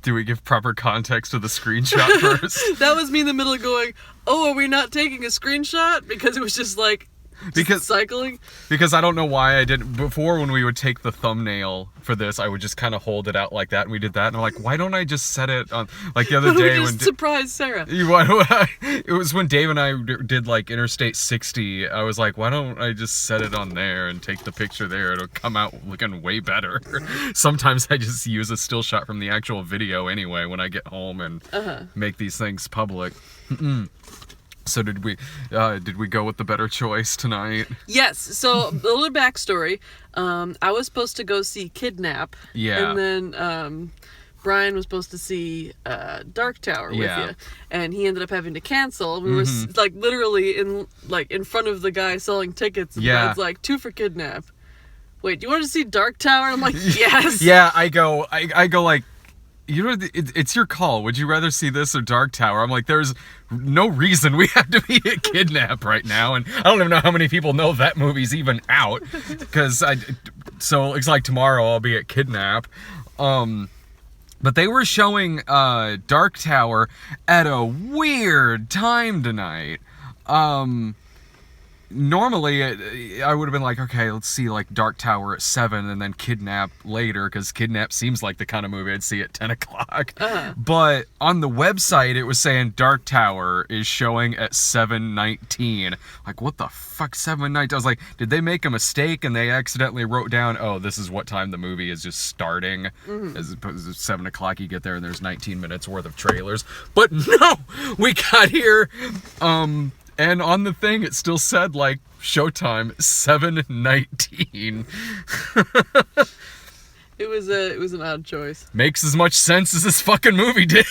Do we give proper context to the screenshot first? That was me in the middle going, oh, are we not taking a screenshot? Because it was just like, cycling. Because I don't know why I didn't. Before, when we would take the thumbnail for this, I would just kind of hold it out like that, and we did that. And I'm like, why don't I just set it on? Like the other day when surprise Sarah. It was when Dave and I did like Interstate 60. I was like, why don't I just set it on there and take the picture there? It'll come out looking way better. Sometimes I just use a still shot from the actual video anyway when I get home and make these things public. So did we go with the better choice tonight? Yes. So a little backstory. I was supposed to go see Kidnap. Yeah. And then Brian was supposed to see Dark Tower with you, and he ended up having to cancel. We were like literally in front of the guy selling tickets. And Brian's like, 2 for Kidnap. Wait, do you want to see Dark Tower? I'm like, yes. Yeah. I go like, you know, it's your call. Would you rather see this or Dark Tower? I'm like, there's no reason we have to be at Kidnap right now, and I don't even know how many people know that movie's even out. So it's like tomorrow I'll be at Kidnap, but they were showing Dark Tower at a weird time tonight. Normally, I would have been like, okay, let's see like Dark Tower at 7 and then Kidnap later, because Kidnap seems like the kind of movie I'd see at 10 o'clock. But on the website, it was saying Dark Tower is showing at 7:19. Like, what the fuck, 7:19? I was like, did they make a mistake and they accidentally wrote down, oh, this is what time the movie is just starting, as opposed to 7 o'clock you get there and there's 19 minutes worth of trailers. But no, we got here, and on the thing, it still said, like, showtime, 7:19. It was an odd choice. Makes as much sense as this fucking movie did.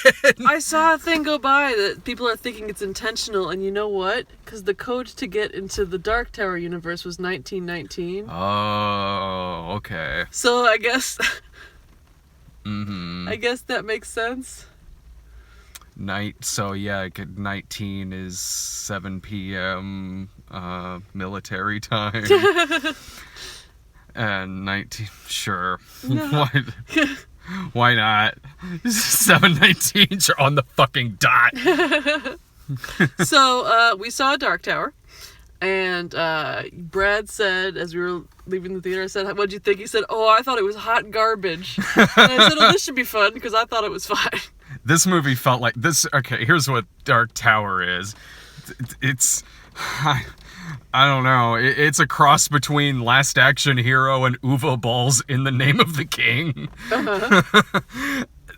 I saw a thing go by that people are thinking it's intentional, and you know what? Because the code to get into the Dark Tower universe was 1919. Oh, okay. So I guess... I guess that makes sense. So yeah, 19 is 7 p.m. Military time. And 19, sure. No. Why not? 7:19, you're on the fucking dot. So we saw Dark Tower, and Brad said, as we were leaving the theater, I said, what'd you think? He said, oh, I thought it was hot garbage. And I said, oh, this should be fun, because I thought it was fine. This movie felt like this. Okay, here's what Dark Tower is. It's, I don't know. It's a cross between Last Action Hero and Uwe Ball's In the Name of the King.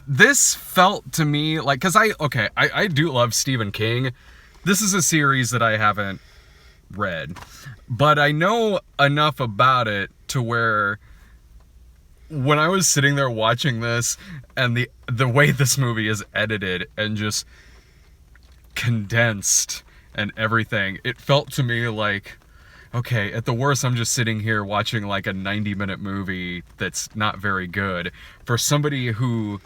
This felt to me like, because I do love Stephen King. This is a series that I haven't read, but I know enough about it to where when I was sitting there watching this and the way this movie is edited and just condensed and everything, it felt to me like, okay, at the worst, I'm just sitting here watching like a 90-minute movie that's not very good. For somebody who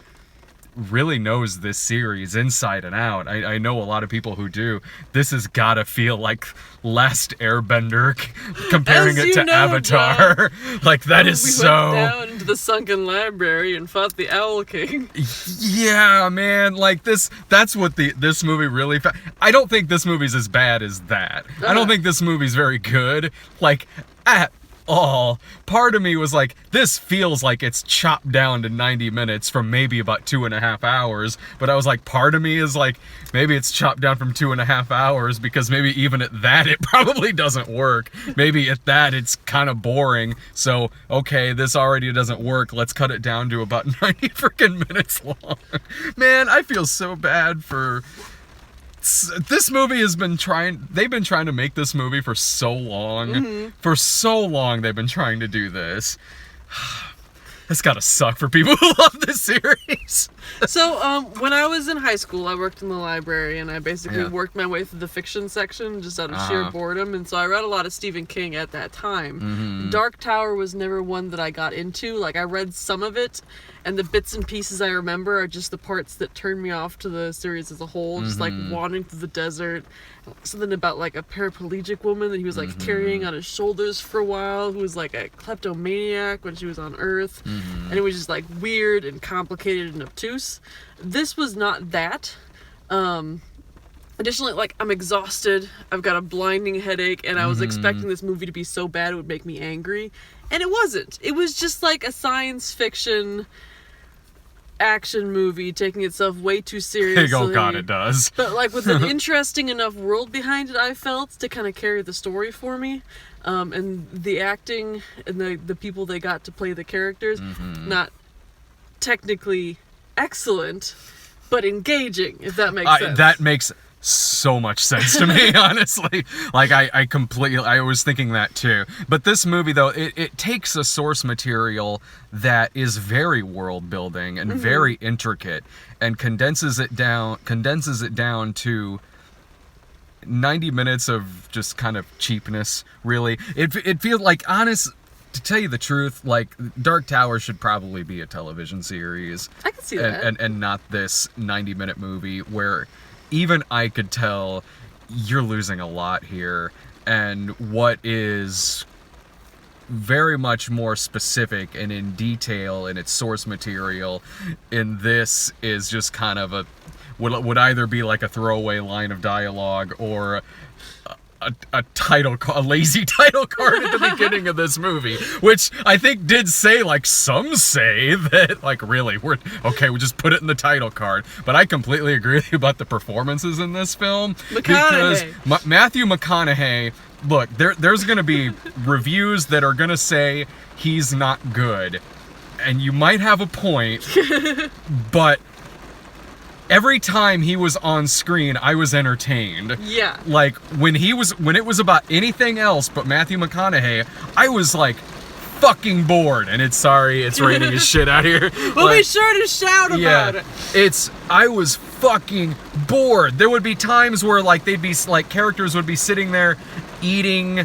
really knows this series inside and out, I know a lot of people who do, this has gotta feel like Last Airbender, comparing it to Avatar. Like, that is so... We went down into the sunken library and fought the Owl King. Yeah, man, like that's what this movie really... I don't think this movie's as bad as that. I don't think this movie's very good, like, at all. Part of me was like, this feels like it's chopped down to 90 minutes from maybe about 2.5 hours, but I was like, part of me is like, maybe it's chopped down from 2.5 hours, because maybe even at that it probably doesn't work. Maybe at that it's kind of boring, so okay, this already doesn't work, let's cut it down to about 90 freaking minutes long. Man, I feel so bad for... This movie they've been trying to make this movie for so long. For so long they've been trying to do this. It's gotta suck for people who love this series. So, when I was in high school, I worked in the library, and I basically worked my way through the fiction section just out of sheer boredom, and so I read a lot of Stephen King at that time. Dark Tower was never one that I got into. Like, I read some of it, and the bits and pieces I remember are just the parts that turned me off to the series as a whole, just like wandering through the desert. Something about like a paraplegic woman that he was like carrying on his shoulders for a while, who was like a kleptomaniac when she was on Earth. and it was just like weird and complicated and obtuse. This was not that. Additionally, like, I'm exhausted, I've got a blinding headache, and I was expecting this movie to be so bad it would make me angry, and it wasn't. It was just like a science fiction action movie taking itself way too seriously. Oh god, it does. But like with an interesting enough world behind it, I felt, to kind of carry the story for me. And the acting and the people they got to play the characters, not technically excellent, but engaging, if that makes sense. That makes so much sense to me, honestly. Like, I was thinking that too. But this movie, though, it takes a source material that is very world building and very intricate, and condenses it down to 90 minutes of just kind of cheapness, really. It feels like, to tell you the truth, like, Dark Tower should probably be a television series. I can see that. And not this 90-minute movie where even I could tell you're losing a lot here, and what is very much more specific and in detail in its source material in this is just kind of would either be like a throwaway line of dialogue or a lazy title card at the beginning of this movie, which I think did say, like, some say that, like, really, we just put it in the title card. But I completely agree with you about the performances in this film. Because Matthew McConaughey, look, there's going to be reviews that are going to say he's not good. And you might have a point, but every time he was on screen, I was entertained. Yeah. Like, when it was about anything else but Matthew McConaughey, I was like fucking bored. And it's raining as shit out here. We'll be sure to shout about it. I was fucking bored. There would be times where, like, characters would be sitting there eating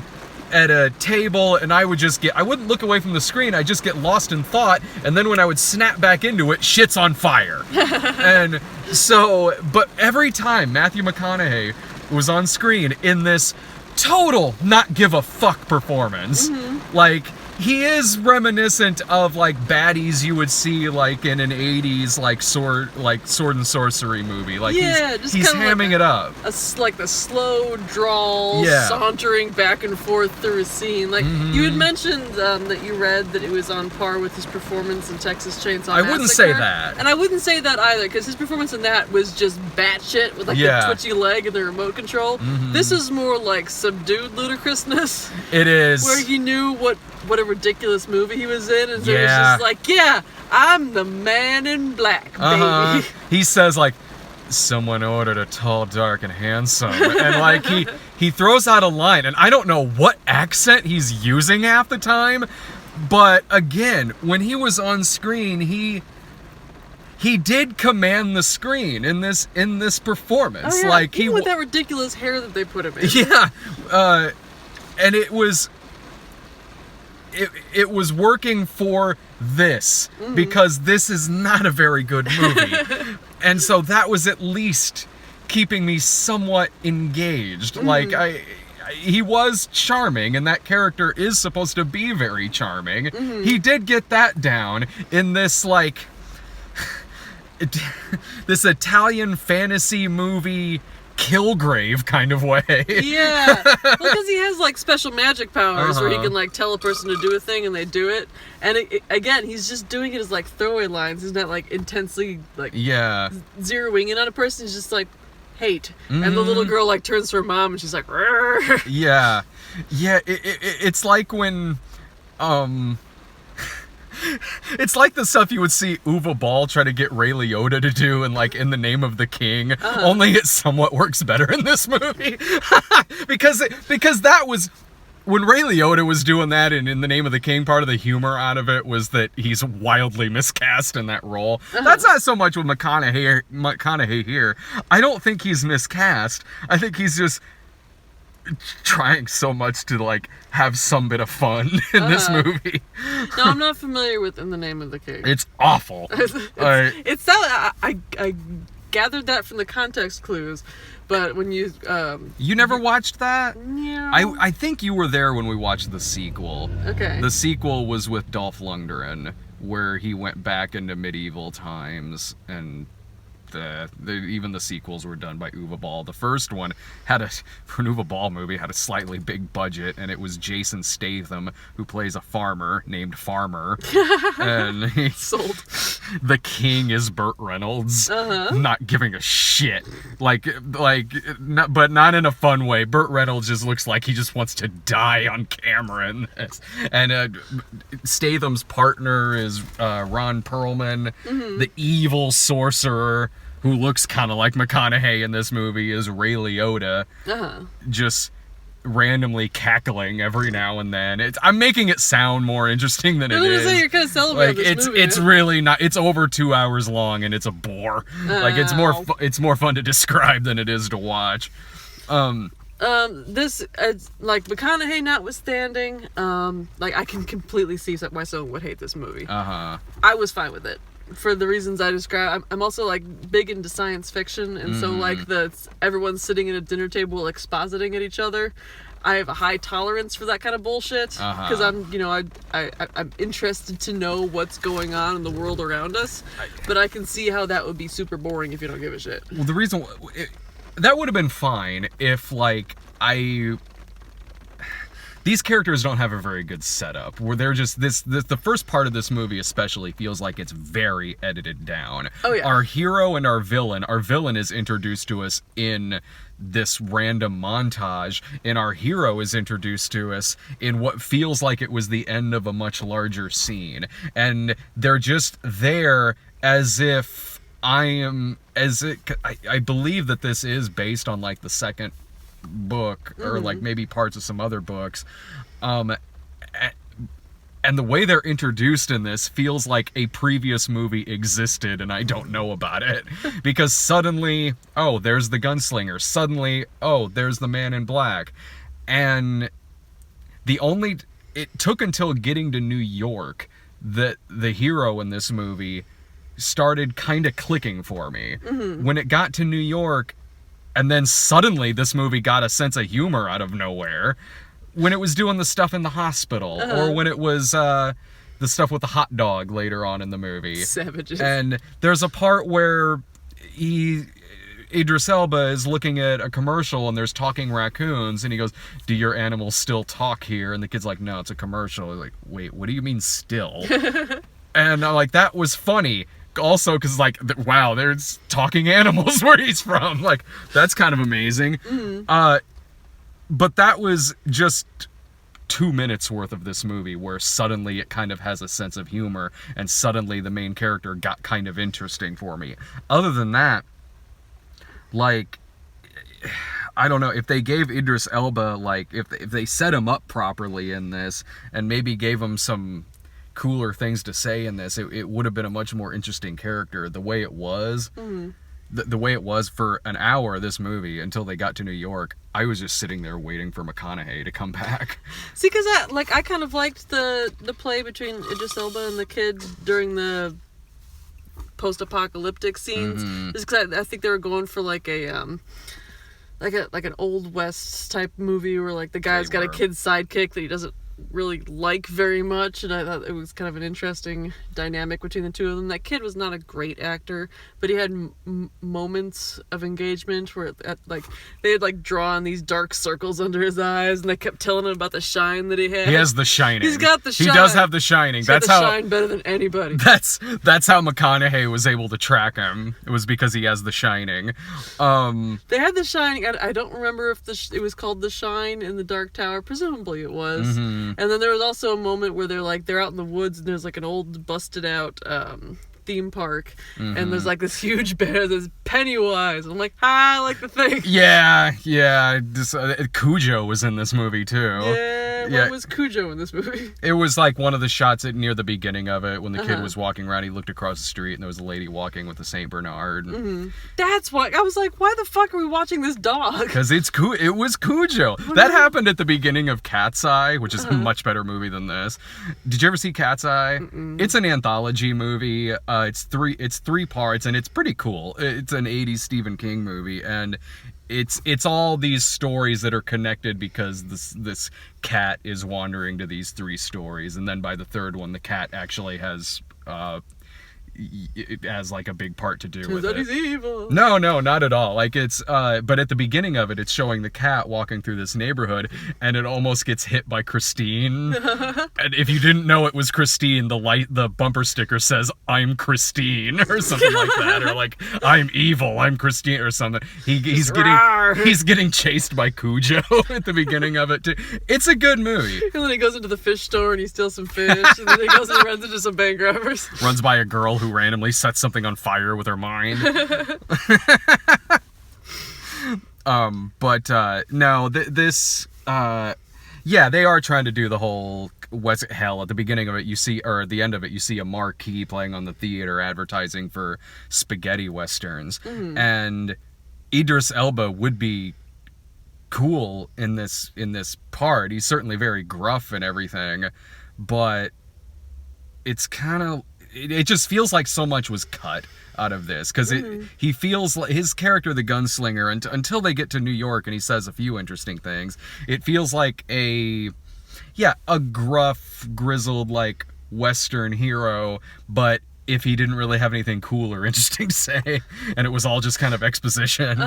at a table, and I wouldn't look away from the screen, I'd just get lost in thought, and then when I would snap back into it, shit's on fire. And so, but every time Matthew McConaughey was on screen in this total not give a fuck performance, like, he is reminiscent of, like, baddies you would see, like, in an 80s, like, sword and sorcery movie. Like, he's hamming it up. Like the slow drawl, sauntering back and forth through a scene. Like, you had mentioned that you read that it was on par with his performance in Texas Chainsaw Massacre. I wouldn't say that. And I wouldn't say that either, because his performance in that was just batshit with, like, the twitchy leg and the remote control. This is more like subdued ludicrousness. It is. Where he knew what a ridiculous movie he was in, and so it was just like, yeah, I'm the man in black, baby. He says, like, someone ordered a tall, dark, and handsome, and, like, he throws out a line, and I don't know what accent he's using half the time, but again, when he was on screen, he did command the screen in this performance. Oh, yeah. Like, even with that ridiculous hair that they put him in. Yeah, and it was working for this, because this is not a very good movie. And so that was at least keeping me somewhat engaged. Like, he was charming, and that character is supposed to be very charming. He did get that down in this, like, this Italian fantasy movie Killgrave kind of way. Yeah, well, because he has, like, special magic powers where he can, like, tell a person to do a thing and they do it. And again, he's just doing it as, like, throwaway lines. He's not, like, intensely, like, zeroing in on a person. He's just like, hate. And the little girl, like, turns to her mom and she's like, rrr. Yeah, it's like when it's like the stuff you would see Uwe Ball try to get Ray Liotta to do in, like, In the Name of the King. Only it somewhat works better in this movie. because that was when Ray Liotta was doing that in The Name of the King. Part of the humor out of it was that he's wildly miscast in that role. That's not so much with McConaughey here. I don't think he's miscast. I think he's just trying so much to, like, have some bit of fun in this movie. No, I'm not familiar with In the Name of the King. It's awful. It's I gathered that from the context clues, but when you never watched that? Yeah. I think you were there when we watched the sequel. Okay. The sequel was with Dolph Lundgren, where he went back into medieval times, and even the sequels were done by Uwe Ball. The first one for an Uwe Ball movie, had a slightly big budget, and it was Jason Statham, who plays a farmer named Farmer. And Sold. The king is Burt Reynolds, not giving a shit. But not in a fun way. Burt Reynolds just looks like he just wants to die on camera in this. And Statham's partner is Ron Perlman, the evil sorcerer, who looks kind of like McConaughey in this movie, is Ray Liotta, just randomly cackling every now and then. I'm making it sound more interesting than it is. Say, you're kind of celebrating this movie. It's really not. It's over 2 hours long, and it's a bore. It's more fun to describe than it is to watch. This, like, McConaughey notwithstanding, I can completely see why someone would hate this movie. I was fine with it for the reasons I described. I'm also, like, big into science fiction, and so, like, everyone's sitting at a dinner table expositing at each other. I have a high tolerance for that kind of bullshit, because I'm interested to know what's going on in the world around us, but I can see how that would be super boring if you don't give a shit. Well, the reason... that would have been fine if, like, these characters don't have a very good setup, where they're just the first part of this movie especially feels like it's very edited down. Oh, yeah. Our hero and our villain is introduced to us in this random montage, and our hero is introduced to us in what feels like it was the end of a much larger scene. And they're just there as if I believe that this is based on, like, the second book, or like maybe parts of some other books, and the way they're introduced in this feels like a previous movie existed and I don't know about it, because suddenly, oh, there's the gunslinger, suddenly, oh, there's the man in black, and it took until getting to New York that the hero in this movie started kind of clicking for me. When it got to New York, and then suddenly this movie got a sense of humor out of nowhere, when it was doing the stuff in the hospital, or when it was the stuff with the hot dog later on in the movie. Savages. And there's a part where Idris Elba is looking at a commercial, and there's talking raccoons, and he goes, "Do your animals still talk here?" And the kid's like, "No, it's a commercial." Like, wait, what do you mean still? And I'm like, that was funny. Also, because, like, wow, there's talking animals where he's from. Like, that's kind of amazing. But that was just 2 minutes worth of this movie, where suddenly it kind of has a sense of humor, and suddenly the main character got kind of interesting for me. Other than that, like, I don't know, if they gave Idris Elba, like, if they set him up properly in this, and maybe gave him some cooler things to say in this, it would have been a much more interesting character. The way it was, the way it was for an hour, this movie, until they got to New York, I was just sitting there waiting for McConaughey to come back. See, because I kind of liked the play between Idris Elba and the kid during the post-apocalyptic scenes, just because I think they were going for like an old west type movie where, like, the guy's got a kid sidekick that he doesn't really like very much, and I thought it was kind of an interesting dynamic between the two of them. That kid was not a great actor, but he had moments of engagement where they had, like, drawn these dark circles under his eyes, and they kept telling him about the shine that he had. He has the shining. He's got the shine. He does have the shining. That's how shine better than anybody. That's how McConaughey was able to track him. It was because he has the shining. They had the shining. I don't remember if it was called the Shine in the Dark Tower. Presumably it was. And then there was also a moment where they're out in the woods, and there's, like, an old busted out theme park, and there's, like, this huge bear that's Pennywise. I'm like, I like the thing. Yeah. Cujo was in this movie too. What was Cujo in this movie? It was, like, one of the shots near the beginning of it, when the kid was walking around, he looked across the street, and there was a lady walking with a Saint Bernard. That's why I was like, why the fuck are we watching this dog? Because it was Cujo. That happened at the beginning of Cat's Eye, which is a much better movie than this. Did you ever see Cat's Eye? It's an anthology movie. It's three parts, and it's pretty cool. It's an 80s Stephen King movie, and it's all these stories that are connected because this cat is wandering to these 3 stories, and then by the third one, the cat actually has has like a big part to do Turns with out it. he's evil. No, not at all. Like it's but at the beginning of it, it's showing the cat walking through this neighborhood, and it almost gets hit by Christine. And if you didn't know it was Christine, the bumper sticker says "I'm Christine" or something like that, or like "I'm evil, I'm Christine" or something. He's getting chased by Cujo at the beginning of it too. It's a good movie. And then he goes into the fish store and he steals some fish, and then he goes and runs into some bank robbers. Runs by a girl who randomly sets something on fire with her mind. Yeah, they are trying to do the whole hell. At the beginning of it, you see, or at the end of it, you see a marquee playing on the theater advertising for spaghetti westerns. And Idris Elba would be cool in this part. He's certainly very gruff and everything, but it's kind of, it just feels like so much was cut out of this, because he feels like his character, the gunslinger, until they get to New York and he says a few interesting things, it feels like a gruff, grizzled, like Western hero, but if he didn't really have anything cool or interesting to say, and it was all just kind of exposition.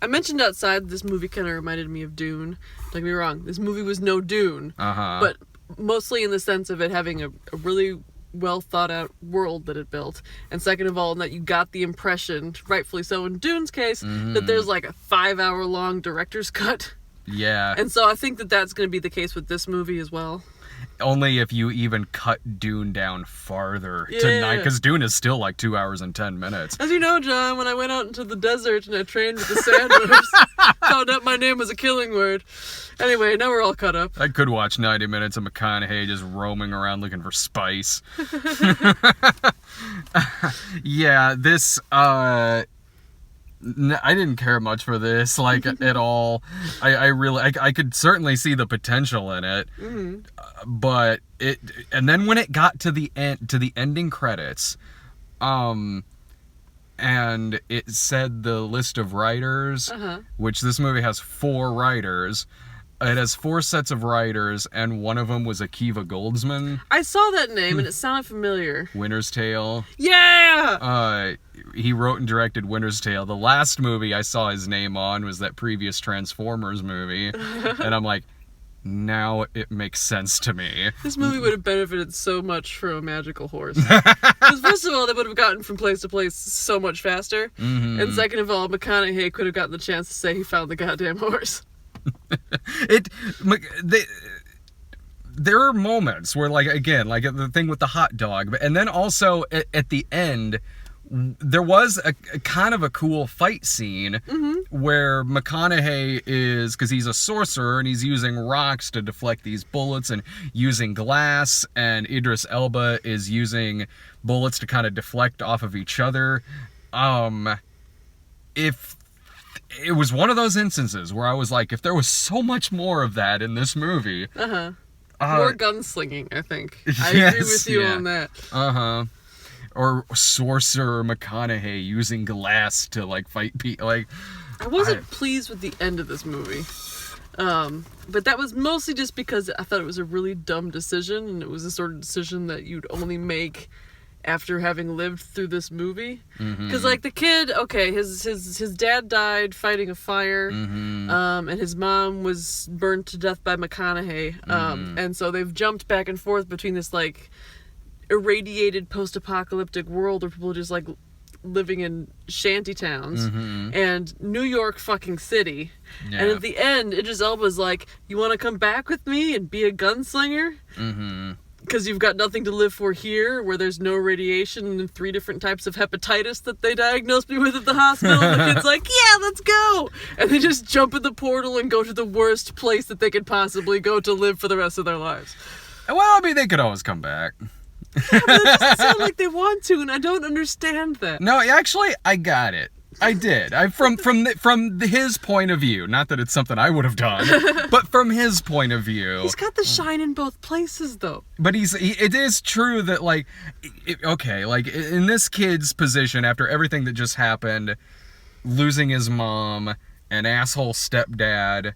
I mentioned outside this movie kind of reminded me of Dune. Don't get me wrong, this movie was no Dune, but mostly in the sense of it having a really well thought out world that it built, and second of all, that you got the impression, rightfully so in Dune's case, that there's like a 5-hour long director's cut. Yeah. And so I think that that's going to be the case with this movie as well. Only if you even cut Dune down farther to 9, because Dune is still like 2 hours and 10 minutes. As you know, John, when I went out into the desert and I trained with the sandworms, found out my name was a killing word. Anyway, now we're all caught up. I could watch 90 minutes of McConaughey just roaming around looking for spice. Yeah, this, I didn't care much for this, like, at all. I could certainly see the potential in it, but and then when it got to the ending credits, and it said the list of writers, which this movie has 4 writers. It has 4 sets of writers, and one of them was Akiva Goldsman. I saw that name, and it sounded familiar. Winter's Tale. Yeah! He wrote and directed Winter's Tale. The last movie I saw his name on was that previous Transformers movie, and I'm like, now it makes sense to me. This movie would have benefited so much from a magical horse. Because first of all, they would have gotten from place to place so much faster, and second of all, McConaughey could have gotten the chance to say he found the goddamn horse. There are moments where, like, again, like the thing with the hot dog, and then also at the end, there was a kind of a cool fight scene where McConaughey is, because he's a sorcerer and he's using rocks to deflect these bullets and using glass, and Idris Elba is using bullets to kind of deflect off of each other. If it was one of those instances where I was like, if there was so much more of that in this movie. More gunslinging, I think. I agree with you on that. Or sorcerer McConaughey using glass to, like, fight people. Like, I wasn't pleased with the end of this movie. But that was mostly just because I thought it was a really dumb decision, and it was the sort of decision that you'd only make after having lived through this movie. Because, like, the kid, okay, his dad died fighting a fire, and his mom was burned to death by McConaughey, and so they've jumped back and forth between this, like, irradiated post-apocalyptic world where people are just, like, living in shanty towns, and New York fucking city. And at the end, Idris Elba's like, you want to come back with me and be a gunslinger? Because you've got nothing to live for here, where there's no radiation and 3 different types of hepatitis that they diagnosed me with at the hospital. And the kid's like, yeah, let's go! And they just jump in the portal and go to the worst place that they could possibly go to live for the rest of their lives. well, I mean, they could always come back. Yeah, but it doesn't sound like they want to, and I don't understand that. No, actually, I got it. I did. From his point of view, not that it's something I would have done, but from his point of view, he's got the shine in both places, though. But it is true that, like, like, in this kid's position, after everything that just happened, losing his mom, an asshole stepdad,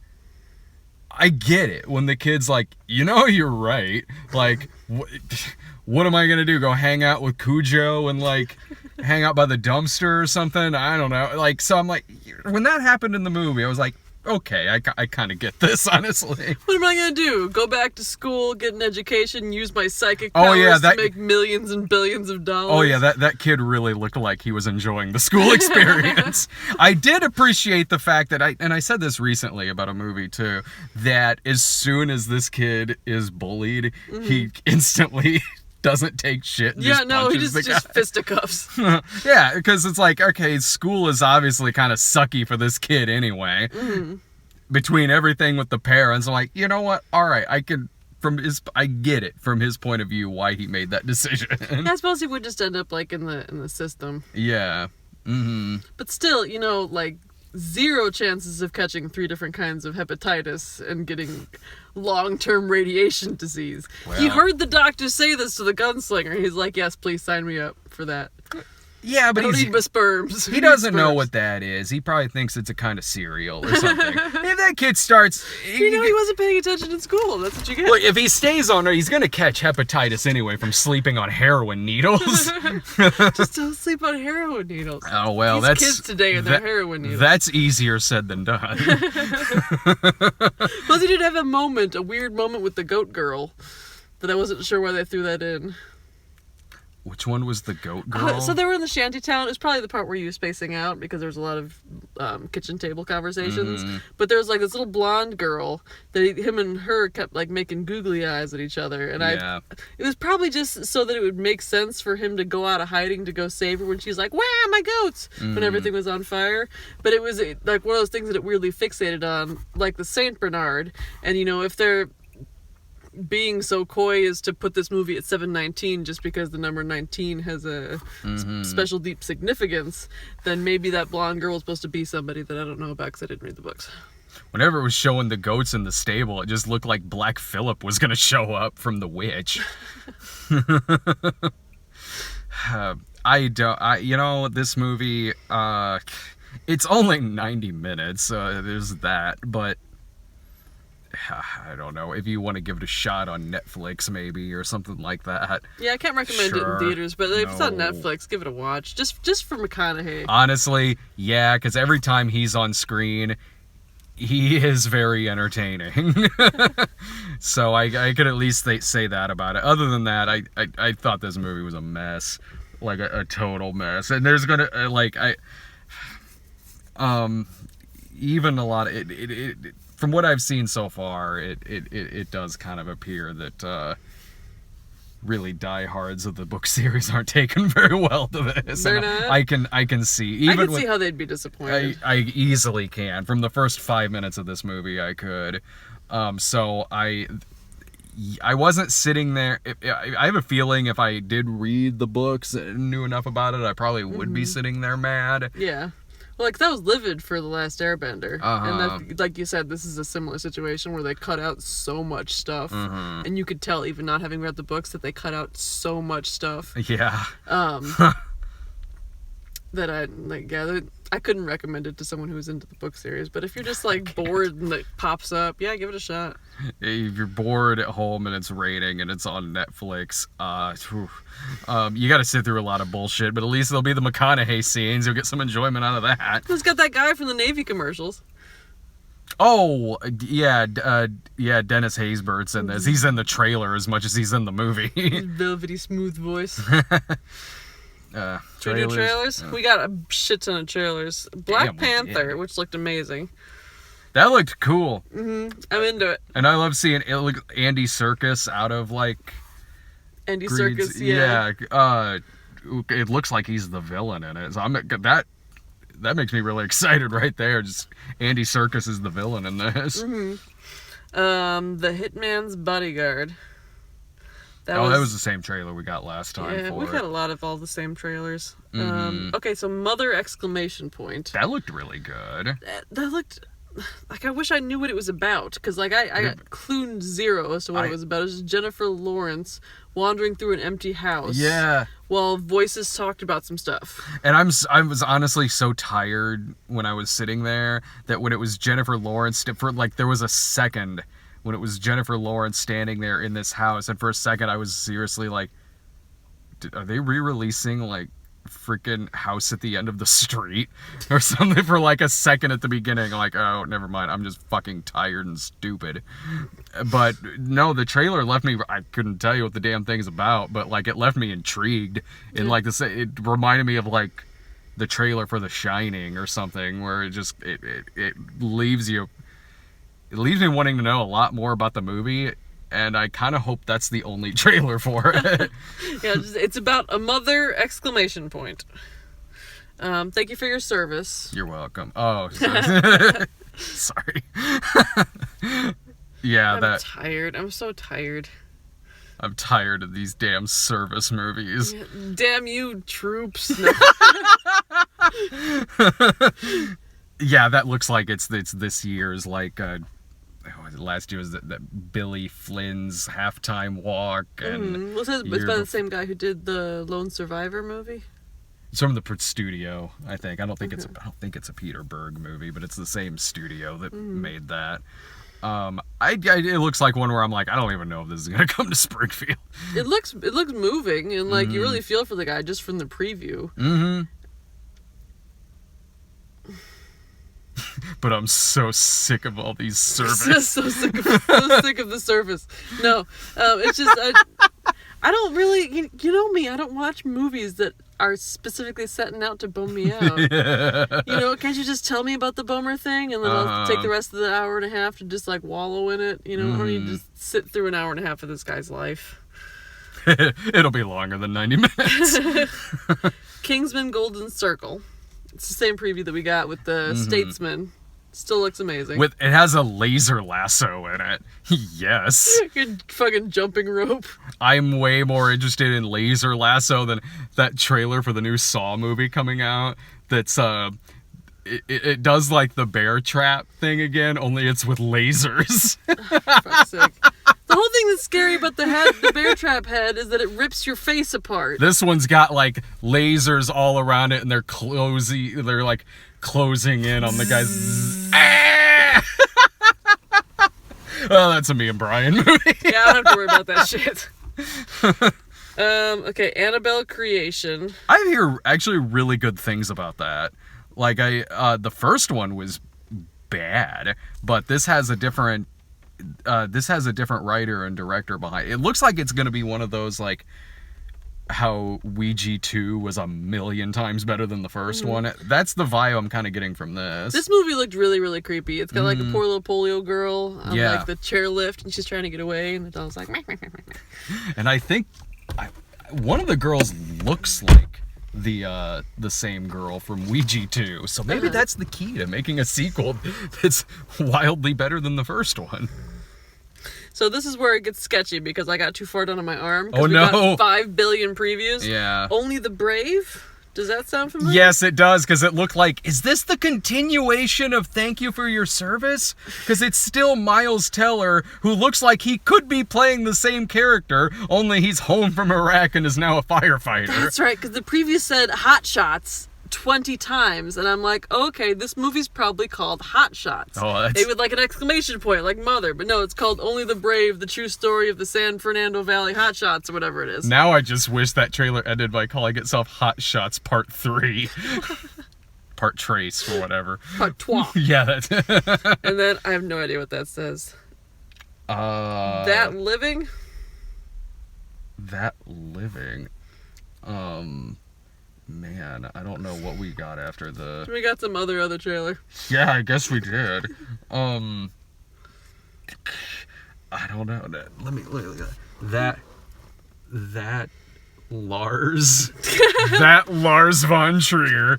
I get it when the kid's like, you're right. Like, what am I gonna do? Go hang out with Cujo and like hang out by the dumpster or something? I don't know. Like, so I'm like, when that happened in the movie, I was like, okay, I kind of get this, honestly. What am I gonna do? Go back to school, get an education, use my psychic powers to make millions and billions of dollars? Oh yeah, that kid really looked like he was enjoying the school experience. I did appreciate the fact that I said this recently about a movie too, that as soon as this kid is bullied, he instantly doesn't take shit. And he just fisticuffs. Yeah, because it's like, okay, school is obviously kind of sucky for this kid anyway. Between everything with the parents, I'm like, you know what? All right, I get it from his point of view why he made that decision. I suppose he would just end up like in the system. Yeah. But still, like, zero chances of catching 3 different kinds of hepatitis and getting long-term radiation disease. Well, he heard the doctor say this to the gunslinger. He's like, yes, please sign me up for that. Yeah, but I don't need my sperms. He doesn't know what that is. He probably thinks it's a kind of cereal or something. If that kid starts... he wasn't paying attention in school. That's what you get. Look, if he stays on her, he's going to catch hepatitis anyway from sleeping on heroin needles. Just don't sleep on heroin needles. Oh, well, These kids today and their heroin needles. That's easier said than done. Plus, he did have a weird moment with the goat girl, that I wasn't sure why they threw that in. Which one was the goat girl? So they were in the shanty town. It was probably the part where you were spacing out because there was a lot of kitchen table conversations. But there was like this little blonde girl that him and her kept like making googly eyes at each other. And it was probably just so that it would make sense for him to go out of hiding to go save her when she's like, "Wow, my goats!" when everything was on fire. But it was like one of those things that it weirdly fixated on, like the Saint Bernard. And if they're being so coy as to put this movie at 7/19 just because the number 19 has a special deep significance, then maybe that blonde girl was supposed to be somebody that I don't know about because I didn't read the books. Whenever it was showing the goats in the stable, it just looked like Black Phillip was going to show up from The Witch. This movie, it's only 90 minutes, there's that, but I don't know, if you want to give it a shot on Netflix maybe or something like that. Yeah, I can't recommend it in theaters, but if it's on Netflix, give it a watch. Just for McConaughey. Honestly, yeah, because every time he's on screen, he is very entertaining. So I could at least say that about it. Other than that, I thought this movie was a mess. Like a total mess. And there's gonna, even a lot of it from what I've seen so far, it does kind of appear that really diehards of the book series aren't taken very well to this. They're not? I can see. I can see how they'd be disappointed. I easily can. From the first 5 minutes of this movie, I could. So I wasn't sitting there. I have a feeling if I did read the books and knew enough about it, I probably would be sitting there mad. Yeah. Well, like, that was Livid for The Last Airbender. And like you said, this is a similar situation where they cut out so much stuff. And you could tell, even not having read the books, that they cut out so much stuff. Yeah. That I couldn't recommend it to someone who was into the book series. But if you're just, like, bored and it pops up, yeah, give it a shot. If you're bored at home and it's raining and it's on Netflix, you got to sit through a lot of bullshit, but at least there'll be the McConaughey scenes. You'll get some enjoyment out of that. Who's got that guy from the Navy commercials? Oh, yeah, Dennis Haysbert's in this. He's in the trailer as much as he's in the movie. His velvety smooth voice. Should we do trailers? Yeah. We got a shit ton of trailers. Black Panther, which looked amazing. That looked cool. I'm into it. And I love seeing Andy Serkis out of, like... Andy Serkis, yeah. It looks like he's the villain in it. So that makes me really excited right there. Just Andy Serkis is the villain in this. The Hitman's Bodyguard. That was the same trailer we got last time. Yeah, we've had a lot of all the same trailers. Okay, so Mother! Exclamation point. That looked really good. That looked like, I wish I knew what it was about, because, like, I got clue zero as to what it was about. It was just Jennifer Lawrence wandering through an empty house. Yeah. While voices talked about some stuff. And I was honestly so tired when I was sitting there that when it was Jennifer Lawrence, there was a second when it was Jennifer Lawrence standing there in this house, and for a second I was seriously like, are they re-releasing, like, freaking House at the End of the Street or something for like a second at the beginning? Like, oh, never mind, I'm just fucking tired and stupid. But no, the trailer left me, I couldn't tell you what the damn thing's about, but like, it left me intrigued. And like this, it reminded me of like the trailer for The Shining or something, where it leaves you, it leaves me wanting to know a lot more about the movie. And I kind of hope that's the only trailer for it. Yeah, it's about a mother, exclamation point. Thank you for your service. You're welcome. Oh, sorry. Yeah, I'm tired. I'm so tired. I'm tired of these damn service movies. Yeah, damn you, troops. Yeah, that looks like it's this year's, like, last year was that Billy Flynn's Halftime Walk, and it's by the same guy who did the Lone Survivor movie. It's from the studio, I think. I don't think it's a Peter Berg movie, but it's the same studio that made that. It looks like one where I'm like, I don't even know if this is gonna come to Springfield. It looks moving, and like you really feel for the guy just from the preview. Mm-hmm. But I'm so sick of all these service. so sick of the service. No, it's just I don't really, you know me, I don't watch movies that are specifically setting out to bum me out. Yeah. You know, can't you just tell me about the bummer thing, and then I'll take the rest of the hour and a half to just like wallow in it. You know, I don't need to just sit through an hour and a half of this guy's life. It'll be longer than 90 minutes. Kingsman Golden Circle. It's the same preview that we got with the Statesman. Still looks amazing. It has a laser lasso in it. Yes. Good fucking jumping rope. I'm way more interested in laser lasso than that trailer for the new Saw movie coming out. That's it does like the bear trap thing again, only it's with lasers. Fuck's sake. The whole thing that's scary about the bear trap head, is that it rips your face apart. This one's got like lasers all around it, and they're like closing in on the guy's. Ah! Oh, that's a me and Brian movie. Yeah, I don't have to worry about that shit. Okay, Annabelle Creation. I hear actually really good things about that. Like the first one was bad, but this has a different writer and director behind it. It looks like it's going to be one of those, like, how Ouija 2 was a million times better than the first one. That's the vibe I'm kind of getting from this. This movie looked really, really creepy. It's got, like, a poor little polio girl on, like, the chairlift, and she's trying to get away, and the dog's like... Meh, meh, meh, meh. And I think one of the girls looks like the same girl from Ouija 2, so maybe that's the key to making a sequel that's wildly better than the first one. So this is where it gets sketchy, because I got too far down on my arm. Oh, no. We got 5 billion previews. Yeah. Only the Brave? Does that sound familiar? Yes, it does, because it looked like, is this the continuation of Thank You for Your Service? Because it's still Miles Teller, who looks like he could be playing the same character, only he's home from Iraq and is now a firefighter. That's right, because the preview said Hot Shots 20 times, and I'm like, okay, this movie's probably called Hot Shots. Oh, that's... Maybe with like an exclamation point, like Mother, but no, it's called Only the Brave, the true story of the San Fernando Valley Hot Shots, or whatever it is. Now I just wish that trailer ended by calling itself Hot Shots Part 3. Part Trace, or whatever. Part 3. Yeah, that's... And then, I have no idea what that says. That Living? That Living? Man, I don't know what we got after the... We got some other trailer. Yeah, I guess we did. I don't know. Let me look at that. That Lars. That Lars von Trier.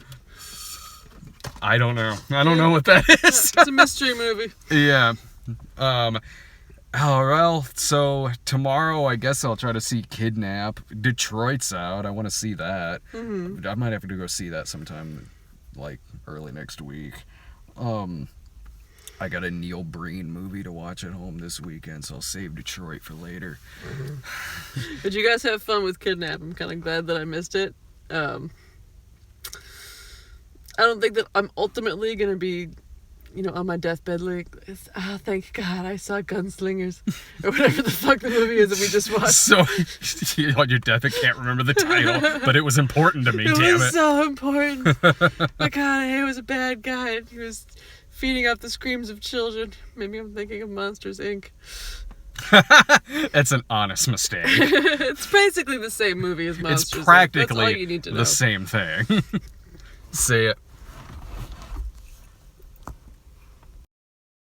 I don't know. I don't know what that is. It's a mystery movie. Yeah. Oh, well, so tomorrow I guess I'll try to see Kidnap. Detroit's out. I want to see that. Mm-hmm. I might have to go see that sometime, like, early next week. I got a Neil Breen movie to watch at home this weekend, so I'll save Detroit for later. Did you guys have fun with Kidnap? I'm kind of glad that I missed it. I don't think that I'm ultimately going to be, on my deathbed like, thank God I saw Gunslingers. Or whatever the fuck the movie is that we just watched. So, on your death, I can't remember the title, but it was important to me, damn it. It was so important. My God, he was a bad guy. And he was feeding off the screams of children. Maybe I'm thinking of Monsters, Inc. That's an honest mistake. It's basically the same movie as Monsters, It's practically Inc. That's all you need to know. the same thing. Say it.